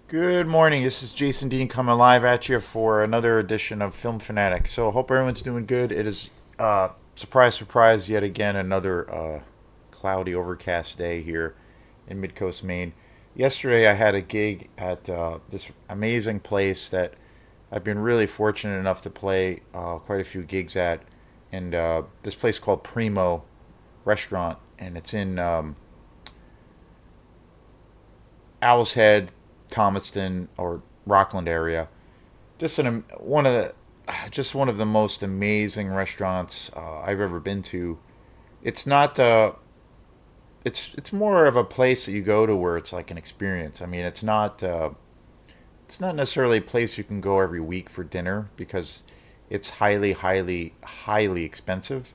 Good morning. This is Jason Dean coming live at you for another edition of Film Fanatic. So, hope everyone's doing good. It is surprise, surprise, yet again another cloudy, overcast day here in Midcoast, Maine. Yesterday, I had a gig at this amazing place that I've been really fortunate enough to play quite a few gigs at, and this place called Primo Restaurant, and it's in Owl's Head, Thomaston, or Rockland area. Just one of the most amazing restaurants I've ever been to. It's not it's more of a place that you go to where it's like an experience. I mean, it's not necessarily a place you can go every week for dinner because it's highly expensive.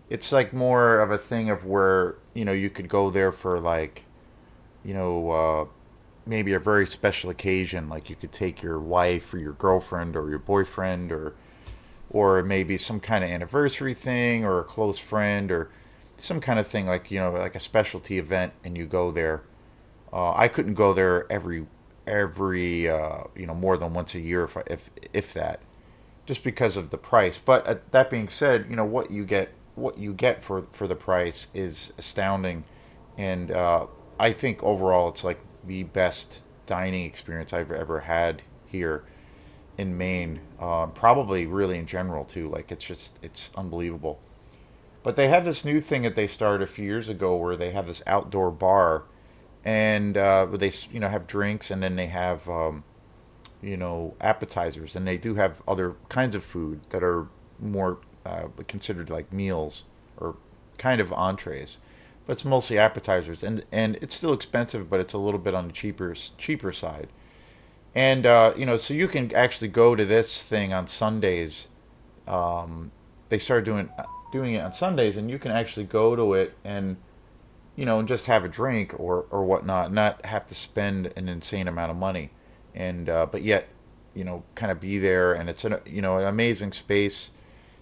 It's like more of a thing of where you could go there for like you know maybe a very special occasion, like you could take your wife or your girlfriend or your boyfriend or maybe some kind of anniversary thing or a close friend or some kind of thing like like a specialty event and you go there. I couldn't go there every more than once a year if that, just because of the price. But that being said, what you get for the price is astounding, and I think overall it's like the best dining experience I've ever had here in Maine. Probably really in general too. Like it's unbelievable. But they have this new thing that they started a few years ago where they have this outdoor bar, and where they have drinks and then they have appetizers, and they do have other kinds of food that are more considered like meals or kind of entrees, but it's mostly appetizers, and it's still expensive, but it's a little bit on the cheaper side. And so you can actually go to this thing on Sundays. They started doing it on Sundays, and you can actually go to it and and just have a drink or whatnot, not have to spend an insane amount of money, and but yet, kind of be there, and it's an amazing space.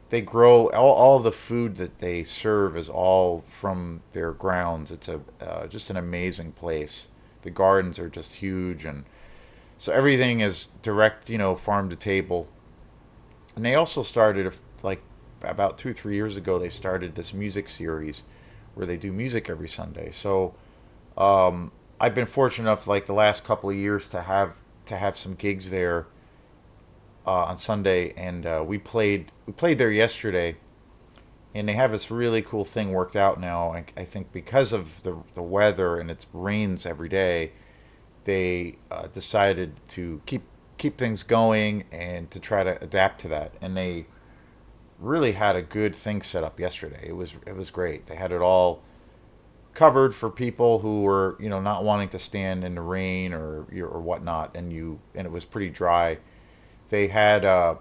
They grow all the food that they serve is all from their grounds. It's a just an amazing place. The gardens are just huge, and so everything is direct, farm to table. And they also started like about 2 3 years ago. They started this music series where they do music every Sunday. So I've been fortunate enough, like the last couple of years, to have some gigs there on Sunday, and we played there yesterday, and they have this really cool thing worked out now. I think because of the weather and it rains every day, they decided to keep things going and to try to adapt to that, and they really had a good thing set up yesterday. It was great. They had it all covered for people who were not wanting to stand in the rain or whatnot, and it was pretty dry. They had a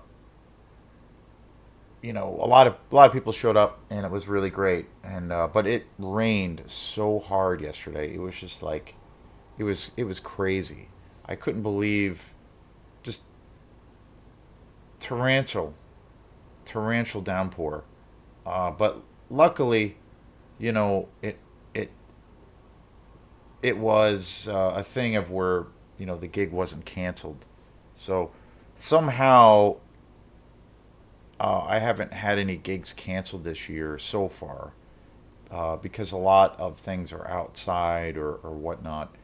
lot of people showed up, and it was really great. And but it rained so hard yesterday. It was just like it was crazy. I couldn't believe just torrential torrential downpour. But luckily, it it it was a thing of where the gig wasn't canceled. So somehow I haven't had any gigs canceled this year so far, because a lot of things are outside or whatnot.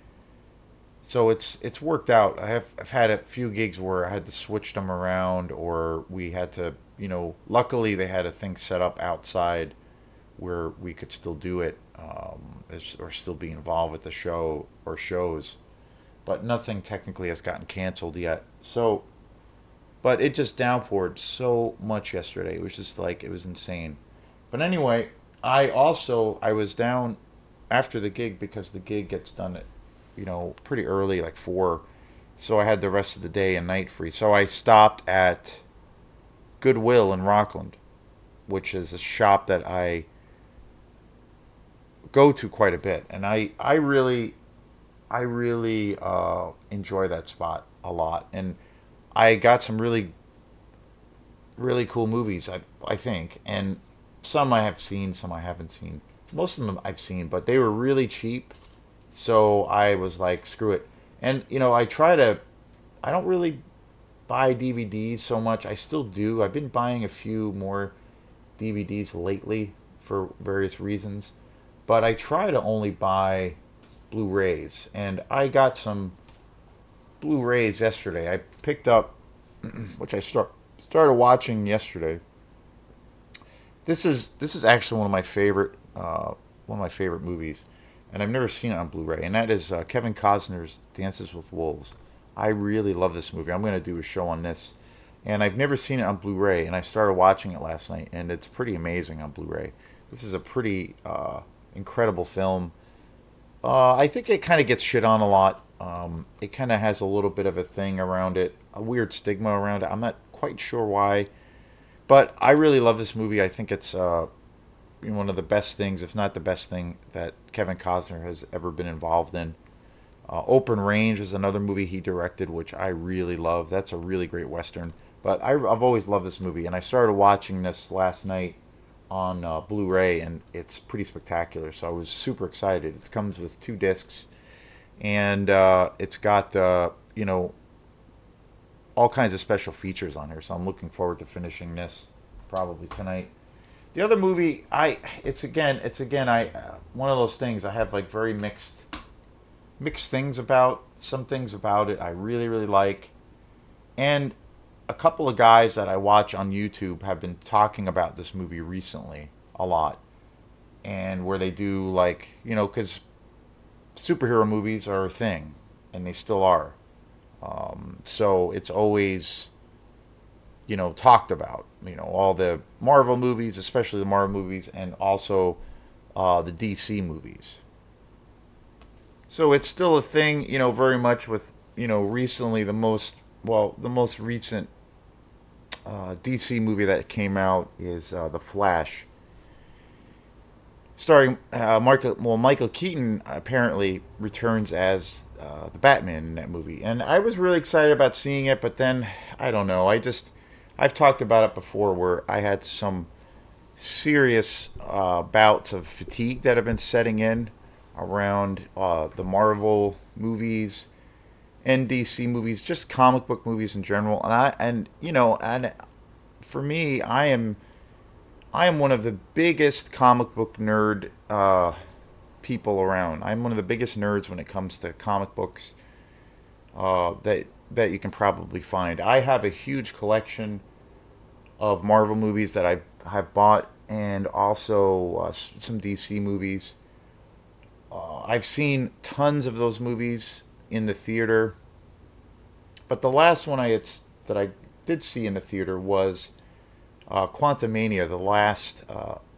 So it's worked out. I've had a few gigs where I had to switch them around, or we had to, luckily they had a thing set up outside where we could still do it, or still be involved with the show or shows, but nothing technically has gotten canceled yet. So, but it just downpoured so much yesterday. It was just like it was insane. But anyway, I was down after the gig because the gig gets done at pretty early, like 4. So I had the rest of the day and night free. So I stopped at Goodwill in Rockland, which is a shop that I go to quite a bit, and I really enjoy that spot a lot, and I got some really cool movies. I think, and some I have seen, some I haven't seen. Most of them I've seen, but they were really cheap, so I was like, screw it. And I don't really buy DVDs so much. I still do. I've been buying a few more DVDs lately for various reasons, but I try to only buy Blu-rays. And I got some Blu-rays yesterday. I picked up, which started watching yesterday. This is actually one of my favorite movies, and I've never seen it on Blu-ray, and that is Kevin Costner's Dances with Wolves. I really love this movie. I'm going to do a show on this, and I've never seen it on Blu-ray, and I started watching it last night, and it's pretty amazing on Blu-ray. This is a pretty incredible film. I think it kind of gets shit on a lot. It kind of has a little bit of a thing around it, a weird stigma around it. I'm not quite sure why, but I really love this movie. I think it's one of the best things, if not the best thing, that Kevin Costner has ever been involved in. Open Range is another movie he directed, which I really love. That's a really great western. But I've always loved this movie, and I started watching this last night on Blu-ray, and it's pretty spectacular. So I was super excited. It comes with 2 discs, and it's got all kinds of special features on here. So I'm looking forward to finishing this probably tonight. The other movie, it's again, I one of those things I have like very mixed things about. Some things about it I really really like, and a couple of guys that I watch on YouTube have been talking about this movie recently a lot, and where they do like because superhero movies are a thing, and they still are. So it's always talked about. All the Marvel movies, especially the Marvel movies, and also the DC movies. So it's still a thing, very much with recently the most recent DC movie that came out is The Flash, starring Michael Keaton apparently returns as the Batman in that movie, and I was really excited about seeing it. But then I don't know. I've talked about it before, where I had some serious bouts of fatigue that have been setting in around the Marvel movies and DC movies, just comic book movies in general. And for me, I am one of the biggest comic book nerd people around. I'm one of the biggest nerds when it comes to comic books that you can probably find. I have a huge collection of Marvel movies that I have bought, and also some DC movies. I've seen tons of those movies in the theater, but the last one that I did see in the theater was Quantumania, the last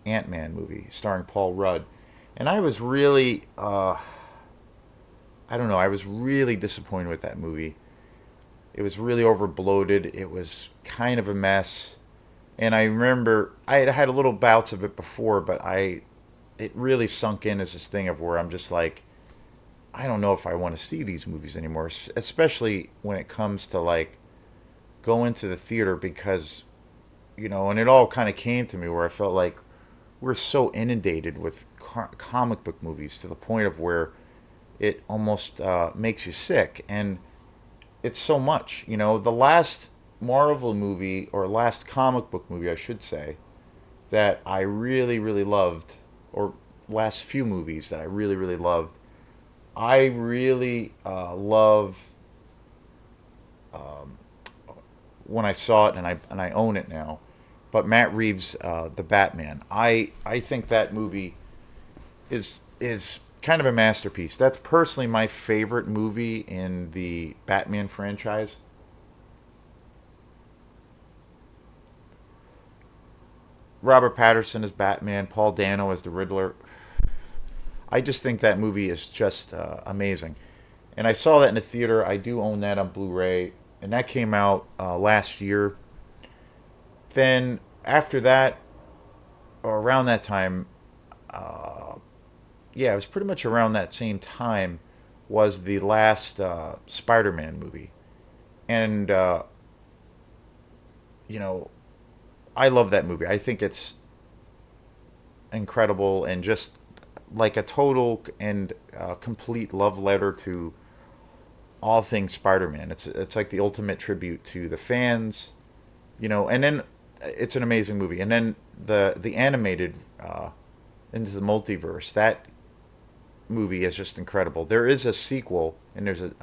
Ant Man movie starring Paul Rudd, and I was really, I don't know, I was really disappointed with that movie. It was really over bloated. It was kind of a mess, and I remember I had a little bouts of it before, but it really sunk in as this thing of where I'm just like, I don't know if I want to see these movies anymore, especially when it comes to like going to the theater, because and it all kind of came to me where I felt like we're so inundated with comic book movies to the point of where it almost makes you sick, and it's so much. The last Marvel movie, or last comic book movie, I should say, that I really really loved, or last few movies that I really really loved. I really love when I saw it, and I own it now. But Matt Reeves' The Batman, I think that movie is kind of a masterpiece. That's personally my favorite movie in the Batman franchise. Robert Patterson as Batman, Paul Dano as the Riddler. I just think that movie is just amazing. And I saw that in the theater. I do own that on Blu-ray, and that came out last year. Then after that, or around that time, yeah, it was pretty much around that same time, was the last Spider-Man movie, and you know, I love that movie. I think it's incredible, and just like a total and complete love letter to all things Spider-Man. It's like the ultimate tribute to the fans, and then it's an amazing movie. And then the animated Into the Multiverse, that movie is just incredible. There is a sequel, and it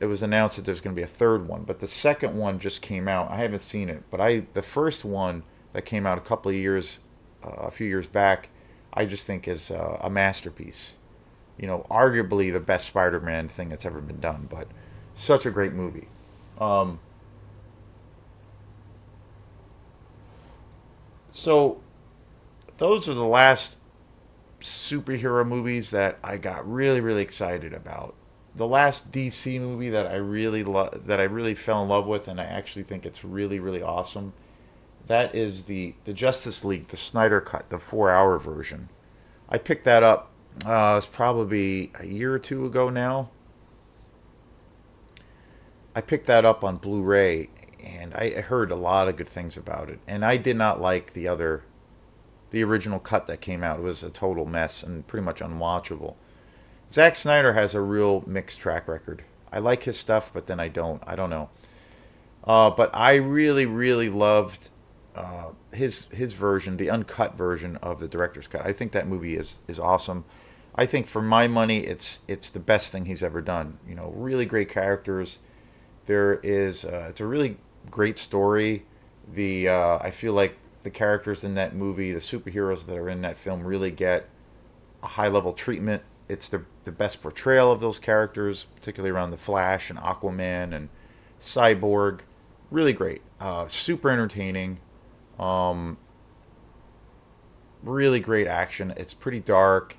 was announced that there's going to be a third one, but the second one just came out. I haven't seen it, but the first one that came out a few years back, I just think is a masterpiece. Arguably the best Spider-Man thing that's ever been done, but such a great movie. Um, so those are the last superhero movies that I got really, really excited about. The last DC movie that that I really fell in love with, and I actually think it's really, really awesome. That is the Justice League, the Snyder cut, the 4 hour version. I picked that up. It's probably a year or two ago now. I picked that up on Blu-ray, and I heard a lot of good things about it. And I did not like the original cut that came out. It was a total mess and pretty much unwatchable. Zack Snyder has a real mixed track record. I like his stuff, but then I don't. I don't know. But I really, really loved his version, the uncut version of the director's cut. I think that movie is awesome. I think for my money, it's the best thing he's ever done. Really great characters. It's a really great story. I feel like the characters in that movie, the superheroes that are in that film, really get a high level treatment. It's the best portrayal of those characters, particularly around the Flash and Aquaman and Cyborg. Really great, super entertaining. Um, really great action. It's pretty dark.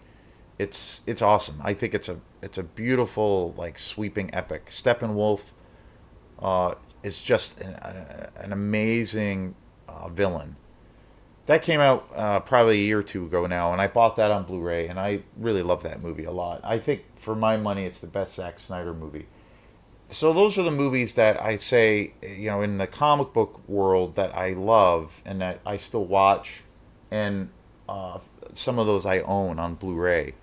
It's awesome. I think it's a beautiful, like, sweeping epic. Steppenwolf is just an amazing villain. That came out probably a year or two ago now, and I bought that on Blu-ray, and I really love that movie a lot. I think for my money, it's the best Zack Snyder movie. So those are the movies that I say, in the comic book world, that I love and that I still watch, and uh, some of those I own on Blu-ray.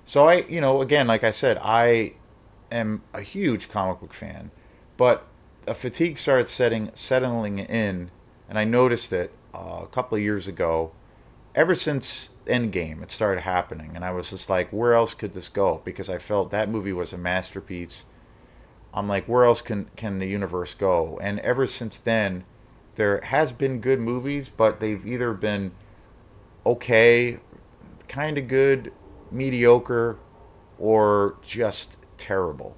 So again, like I said, I am a huge comic book fan, but a fatigue started settling in, and I noticed it a couple of years ago. Ever since Endgame, it started happening, and I was just like, where else could this go? Because I felt that movie was a masterpiece. I'm like, where else can the universe go? And ever since then, there has been good movies, but they've either been okay, kind of good, mediocre, or just terrible.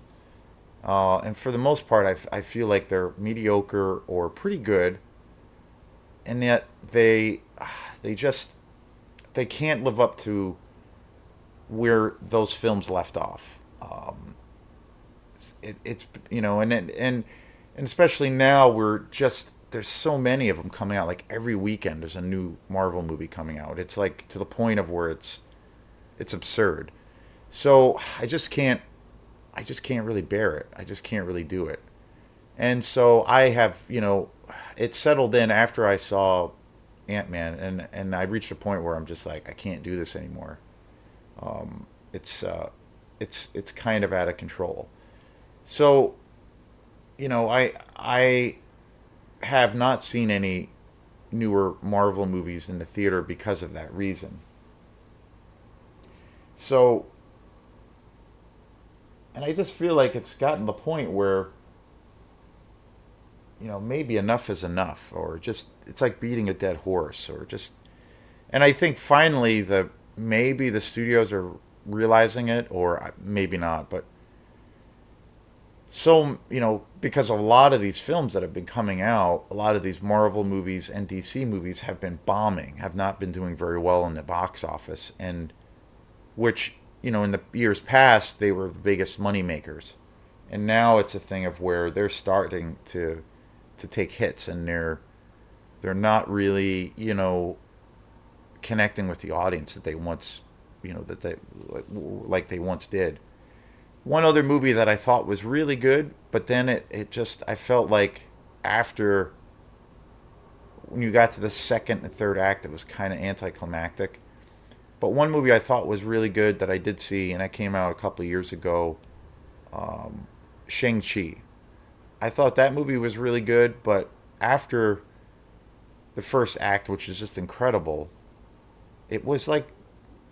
And for the most part, I feel like they're mediocre or pretty good, and yet they just they can't live up to where those films left off. It's and especially now, we're just there's so many of them coming out. Like every weekend, there's a new Marvel movie coming out. It's like to the point of where it's absurd. So I just can't really bear it. I just can't really do it. And so I have, it settled in after I saw Ant-Man, and I reached a point where I'm just like, I can't do this anymore. Um, it's it's kind of out of control. So, I have not seen any newer Marvel movies in the theater because of that reason. So, and I just feel like it's gotten to the point where, maybe enough is enough, or just it's like beating a dead horse, or just. And I think finally maybe the studios are realizing it, or maybe not, but so because a lot of these films that have been coming out, a lot of these Marvel movies and DC movies have been bombing, have not been doing very well in the box office, and which in the years past they were the biggest money makers, and now it's a thing of where they're starting to take hits, and they're not really connecting with the audience that they once that they like they once did. One other movie that I thought was really good, but then it just I felt like after when you got to the second and third act, it was kind of anticlimactic. But one movie I thought was really good that I did see, and that came out a couple of years ago, Shang-Chi. I thought that movie was really good, but after the first act, which is just incredible, it was like,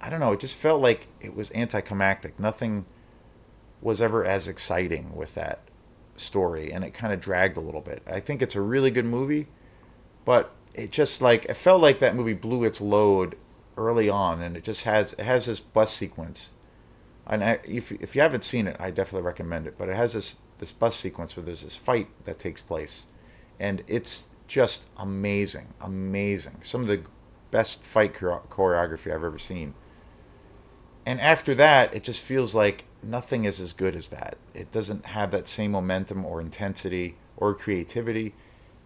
I don't know, it just felt like it was anticlimactic. Nothing was ever as exciting with that story, and it kind of dragged a little bit. I think it's a really good movie, but it just like it felt like that movie blew its load early on, and it has this bus sequence. And if you haven't seen it, I definitely recommend it. But it has this bus sequence where there's this fight that takes place, and it's just amazing, amazing. Some of the best fight choreography I've ever seen. And after that, it just feels like nothing is as good as that. It doesn't have that same momentum or intensity or creativity.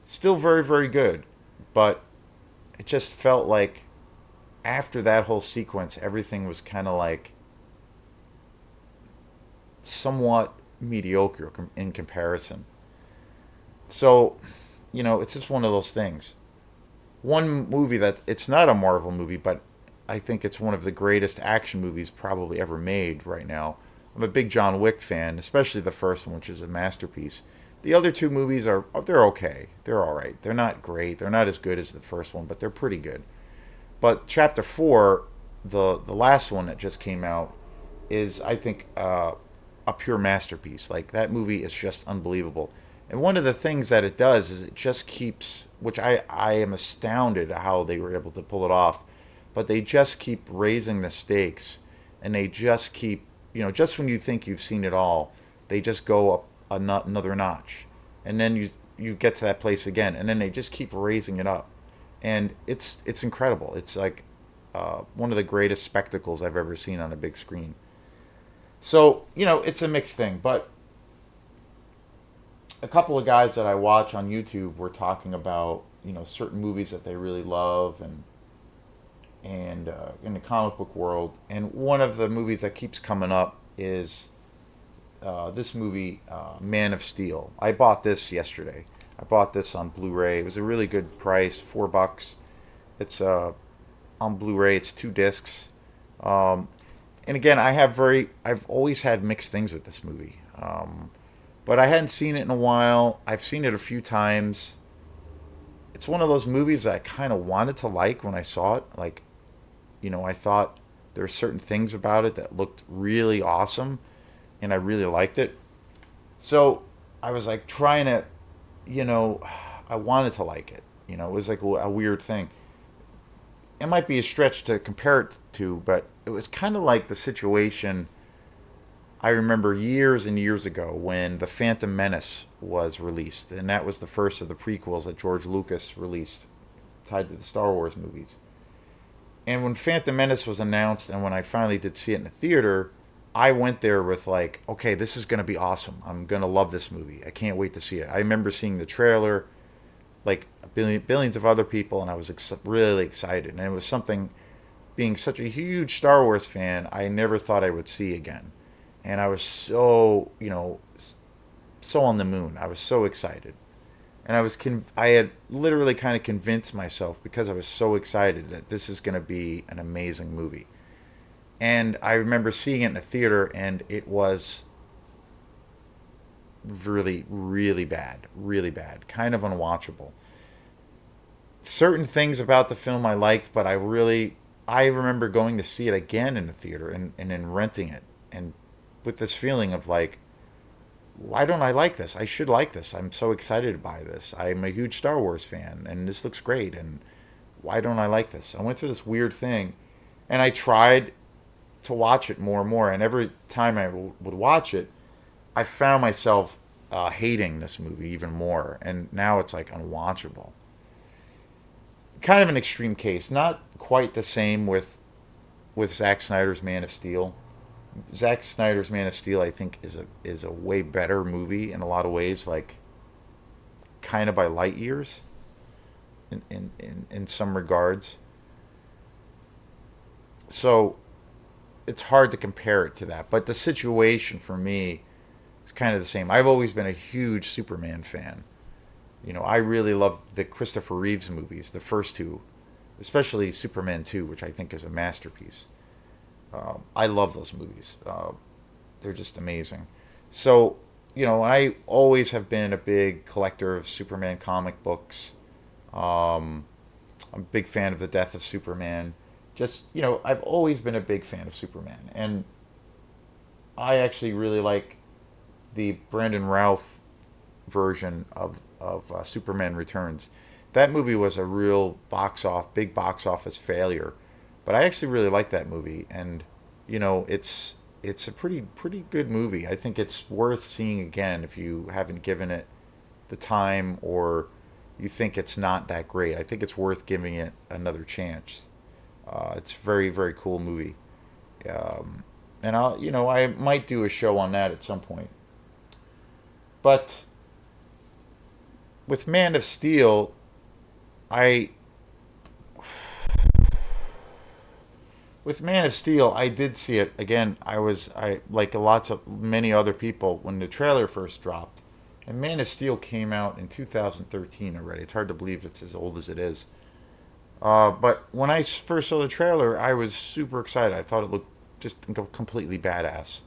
Still very, very good, but it just felt like after that whole sequence, everything was kind of like somewhat mediocre in comparison. So, it's just one of those things. One movie that it's not a Marvel movie, but I think it's one of the greatest action movies probably ever made right now. I'm a big John Wick fan, especially the first one, which is a masterpiece. The other two movies they're okay. They're all right. They're not great. They're not as good as the first one, but they're pretty good. But Chapter 4, the last one that just came out, is I think a pure masterpiece. Like that movie is just unbelievable. And one of the things that it does is it just keeps, which I am astounded at how they were able to pull it off, but they just keep raising the stakes, and they just keep, just when you think you've seen it all, they just go up another notch, and then you get to that place again, and then they just keep raising it up, and it's incredible. It's like one of the greatest spectacles I've ever seen on a big screen. So it's a mixed thing, but a couple of guys that I watch on YouTube were talking about certain movies that they really love, and in the comic book world. And one of the movies that keeps coming up is this movie, Man of Steel. I bought this yesterday. I bought this on Blu-ray. It was a really good price, $4. It's on Blu-ray. It's 2 discs. And again, I've always had mixed things with this movie. But I hadn't seen it in a while. I've seen it a few times. It's one of those movies that I kind of wanted to like when I saw it. Like, I thought there were certain things about it that looked really awesome, and I really liked it. So I was like trying to, you know, I wanted to like it. It was like a weird thing. It might be a stretch to compare it to, but it was kind of like the situation I remember years and years ago when The Phantom Menace was released, and that was the first of the prequels that George Lucas released tied to the Star Wars movies. And when Phantom Menace was announced, and when I finally did see it in the theater, I went there with like, okay, this is going to be awesome. I'm going to love this movie. I can't wait to see it. I remember seeing the trailer, like billions of other people, and I was really excited. And it was something, being such a huge Star Wars fan, I never thought I would see again. And I was so, so on the moon. I was so excited. And I had literally kind of convinced myself, because I was so excited, that this is going to be an amazing movie. And I remember seeing it in the theater, and it was really, really bad, kind of unwatchable. Certain things about the film I liked, but I remember going to see it again in the theater, and then renting it, and with this feeling of like, why don't I like this? I should like this. I'm so excited by this. I'm a huge Star Wars fan, and this looks great. And why don't I like this? I went through this weird thing, and I tried to watch it more and more. And every time I would watch it, I found myself hating this movie even more. And now it's like unwatchable. Kind of an extreme case. Not quite the same with Zack Snyder's Man of Steel. Zack Snyder's Man of Steel, I think, is a way better movie in a lot of ways, like kind of by light years in some regards. So it's hard to compare it to that. But the situation for me is kind of the same. I've always been a huge Superman fan. I really love the Christopher Reeves movies, the first two, especially Superman 2, which I think is a masterpiece. I love those movies. They're just amazing. So, I always have been a big collector of Superman comic books. Um, I'm a big fan of the death of Superman. Just, I've always been a big fan of Superman. And I actually really like the Brandon Routh version of Superman Returns. That movie was a real big box office failure, but I actually really like that movie, and it's a pretty good movie. I think it's worth seeing again if you haven't given it the time, or you think it's not that great. I think it's worth giving it another chance. It's a very very cool movie, um, and I might do a show on that at some point. But with Man of Steel, I with Man of Steel, I did see it again. I like lots of many other people when the trailer first dropped, and Man of Steel came out in 2013 already. It's hard to believe it's as old as it is. But when I first saw the trailer, I was super excited. I thought it looked just completely badass,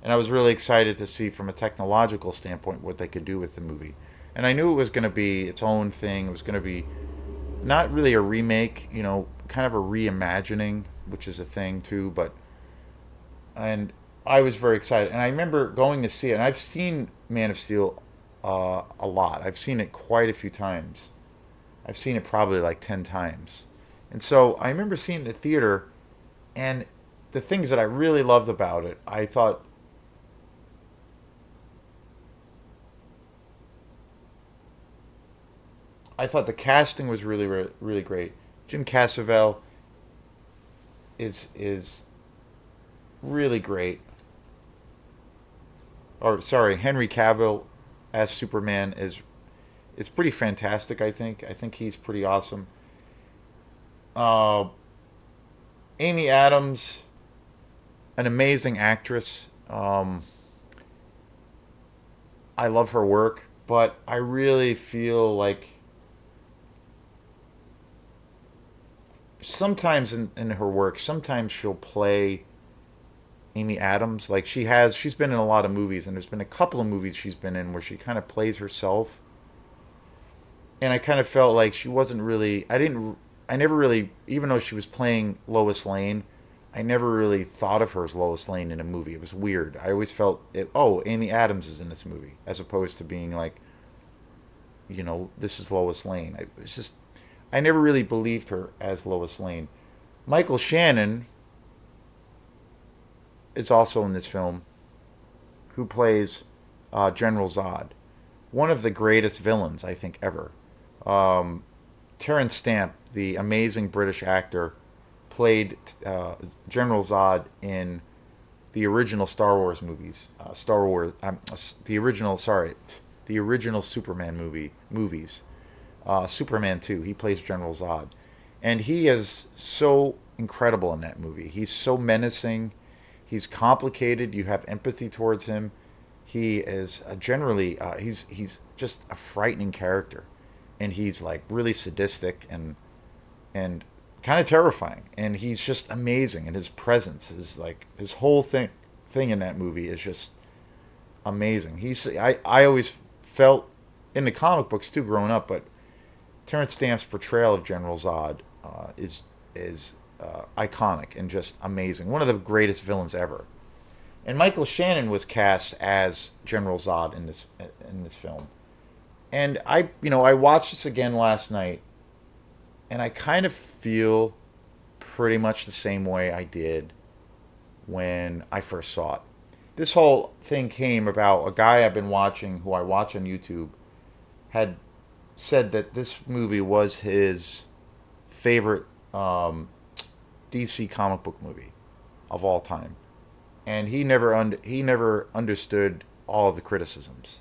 and I was really excited to see from a technological standpoint what they could do with the movie. And I knew it was going to be its own thing. It was going to be not really a remake, kind of a reimagining, which is a thing too. But and I was very excited, and I remember going to see it. And I've seen Man of Steel a lot. I've seen it quite a few times. I've seen it probably like 10 times, and so I remember seeing it in the theater. And the things that I really loved about it, I thought the casting was really really great. Jim Cassavel is really great. Or sorry, Henry Cavill as Superman is pretty fantastic. I think he's pretty awesome. Uh, Amy Adams, an amazing actress. I love her work, but I really feel like sometimes in her work, sometimes she'll play Amy Adams. Like she's been in a lot of movies, and there's been a couple of movies she's been in where she kind of plays herself, and I kind of felt like she wasn't really. I never really, even though she was playing Lois Lane, I never really thought of her as Lois Lane in a movie. It was weird. I always felt oh, Amy Adams is in this movie, as opposed to being like, this is Lois Lane. It's just I never really believed her as Lois Lane. Michael Shannon is also in this film, who plays General Zod, one of the greatest villains I think ever. Um, Terrence Stamp, the amazing British actor, played General Zod in the original Star Wars movies. The original, sorry, the original Superman movies. Superman 2. He plays General Zod, and he is so incredible in that movie. He's so menacing. He's complicated. You have empathy towards him. He is generally he's just a frightening character, and he's like really sadistic and kind of terrifying. And he's just amazing. And his presence is like his whole thing in that movie is just amazing. I always felt in the comic books too growing up, but Terrence Stamp's portrayal of General Zod is iconic and just amazing. One of the greatest villains ever. And Michael Shannon was cast as General Zod in this film. And I watched this again last night, and I kind of feel pretty much the same way I did when I first saw it. This whole thing came about a guy I've been watching, who I watch on YouTube, had said that this movie was his favorite DC comic book movie of all time, and he never understood all of the criticisms,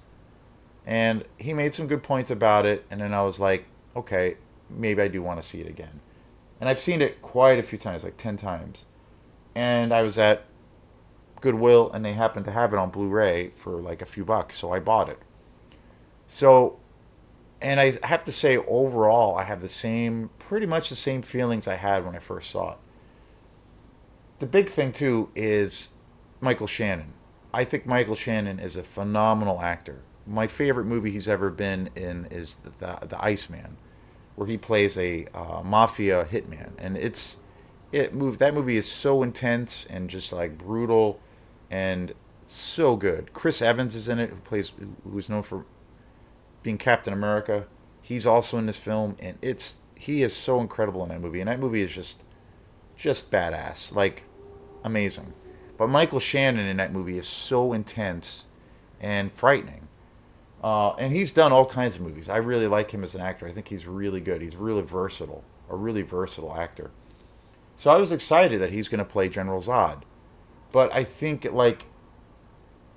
and he made some good points about it. And then I was like, okay, maybe I do want to see it again. And I've seen it quite a few times, like 10 times. And I was at Goodwill, and they happened to have it on Blu-ray for like a few bucks, so I bought it. So, and I have to say, overall, I have pretty much the same feelings I had when I first saw it. The big thing too is Michael Shannon. I think Michael Shannon is a phenomenal actor. My favorite movie he's ever been in is the Iceman, where he plays a mafia hitman, and that movie is so intense and just like brutal, and so good. Chris Evans is in it, who's known for being Captain America. He's also in this film, and he is so incredible in that movie, and that movie is just badass, like amazing. But Michael Shannon in that movie is so intense and frightening. And he's done all kinds of movies. I really like him as an actor. I think he's really good. He's really versatile, a really versatile actor. So I was excited that he's going to play General Zod. But I think, like,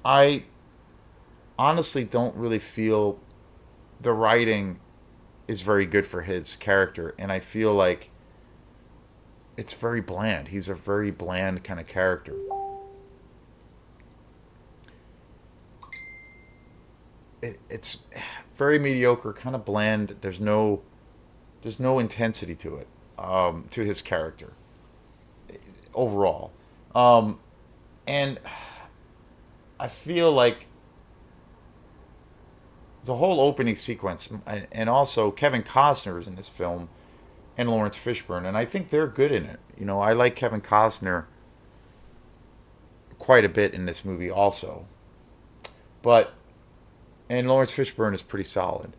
I honestly don't really feel the writing is very good for his character. And I feel like it's very bland. He's a very bland kind of character. It's very mediocre, kind of bland. There's no intensity to it, to his character overall. Um, and I feel like the whole opening sequence, and also Kevin Costner is in this film, and Lawrence Fishburne, and I think they're good in it. I like Kevin Costner quite a bit in this movie also, but and Lawrence Fishburne is pretty solid.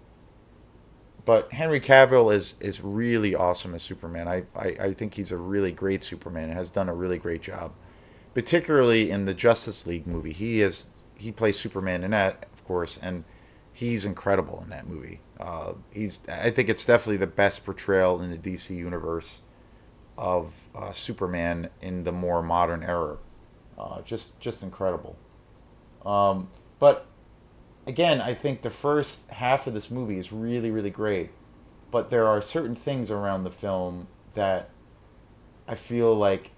But Henry Cavill is really awesome as Superman. I think he's a really great Superman and has done a really great job, particularly in the Justice League movie. He plays Superman in that, of course, and he's incredible in that movie. I think it's definitely the best portrayal in the DC universe of Superman in the more modern era. Just incredible. But again, I think the first half of this movie is really, really great. But there are certain things around the film that I feel like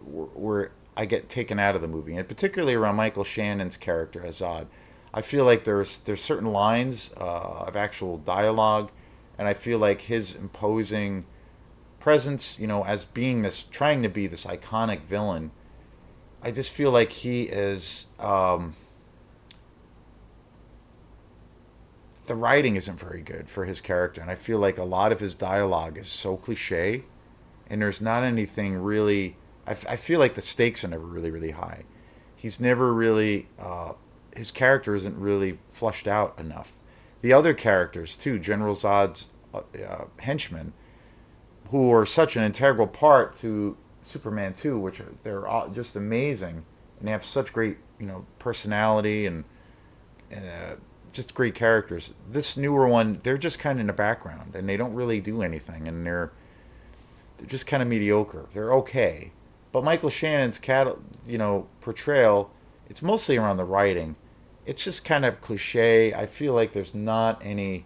where I get taken out of the movie, and particularly around Michael Shannon's character as Zod. I feel like there's certain lines of actual dialogue, and I feel like his imposing presence, as being trying to be this iconic villain. I just feel like he is. The writing isn't very good for his character, and I feel like a lot of his dialogue is so cliche, and there's not anything really. I feel like the stakes are never really, really high. He's never really. His character isn't really flushed out enough. The other characters, too, General Zod's henchmen, who are such an integral part to Superman 2, they're all just amazing, and they have such great personality and just great characters. This newer one, they're just kind of in the background, and they don't really do anything, and they're just kind of mediocre. They're okay, but Michael Shannon's portrayal, it's mostly around the writing. It's just kind of cliche. I feel like there's not any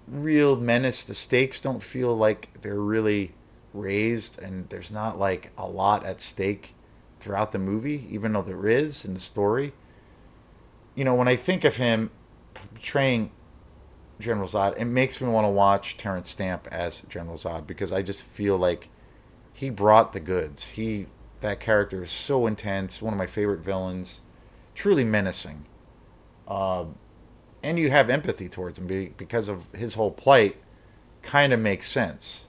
real menace. The stakes don't feel like they're really raised, and there's not like a lot at stake throughout the movie, even though there is in the story. When I think of him portraying General Zod, it makes me want to watch Terrence Stamp as General Zod, because I just feel like he brought the goods. That character is so intense, one of my favorite villains, truly menacing. And you have empathy towards him because of his whole plight. Kind of makes sense.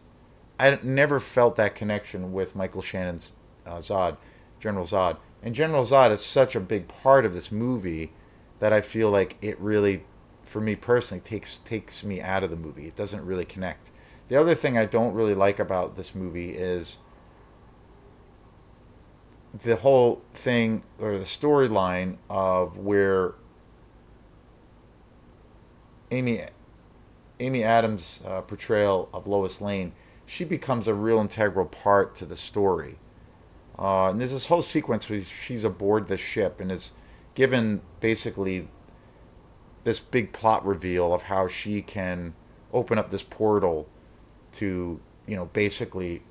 I never felt that connection with Michael Shannon's Zod, General Zod. And General Zod is such a big part of this movie that I feel like it really, for me personally, takes me out of the movie. It doesn't really connect. The other thing I don't really like about this movie is the whole thing, or the storyline of where Amy Amy Adams' portrayal of Lois Lane, she becomes a real integral part to the story. And there's this whole sequence where she's aboard the ship and is given basically this big plot reveal of how she can open up this portal to, basically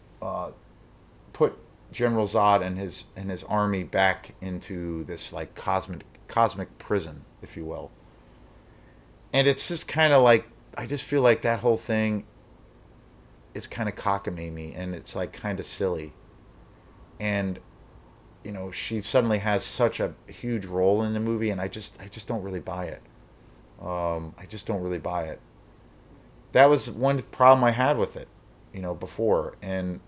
put General Zod and his army back into this like cosmic prison, if you will. And it's just kind of like, I just feel like that whole thing is kind of cockamamie and it's like kind of silly. And she suddenly has such a huge role in the movie, and I just don't really buy it. I just don't really buy it. That was one problem I had with it, before. And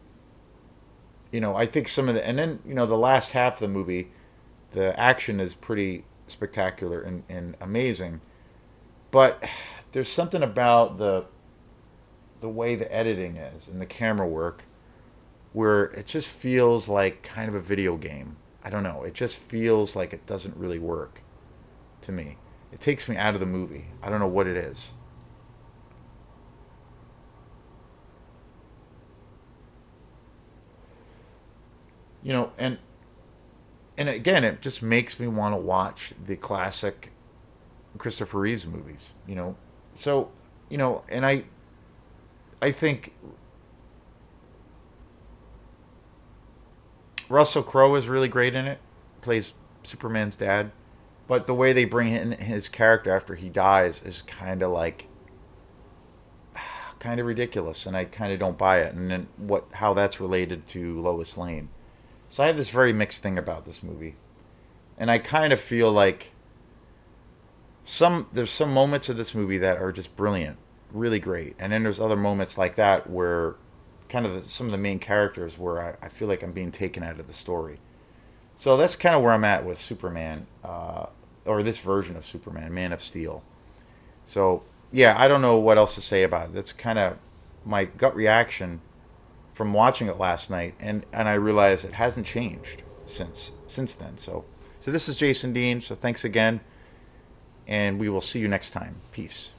I think some of the, and then the last half of the movie, the action is pretty spectacular and amazing. But there's something about the way the editing is and the camera work where it just feels like kind of a video game. I don't know. It just feels like it doesn't really work to me. It takes me out of the movie. I don't know what it is. And again, it just makes me want to watch the classic Christopher Reeves movies. So and I think Russell Crowe is really great in it. Plays Superman's dad, but the way they bring in his character after he dies is kind of ridiculous, and I kind of don't buy it. And then how that's related to Lois Lane. So I have this very mixed thing about this movie, and I kind of feel like there's some moments of this movie that are just brilliant, really great, and then there's other moments like that where kind of some of the main characters where I feel like I'm being taken out of the story. So that's kind of where I'm at with Superman, or this version of Superman, Man of Steel. So yeah, I don't know what else to say about it. That's kind of my gut reaction from watching it last night, and I realize it hasn't changed since then. So this is Jason Dean. So thanks again, and we will see you next time. Peace.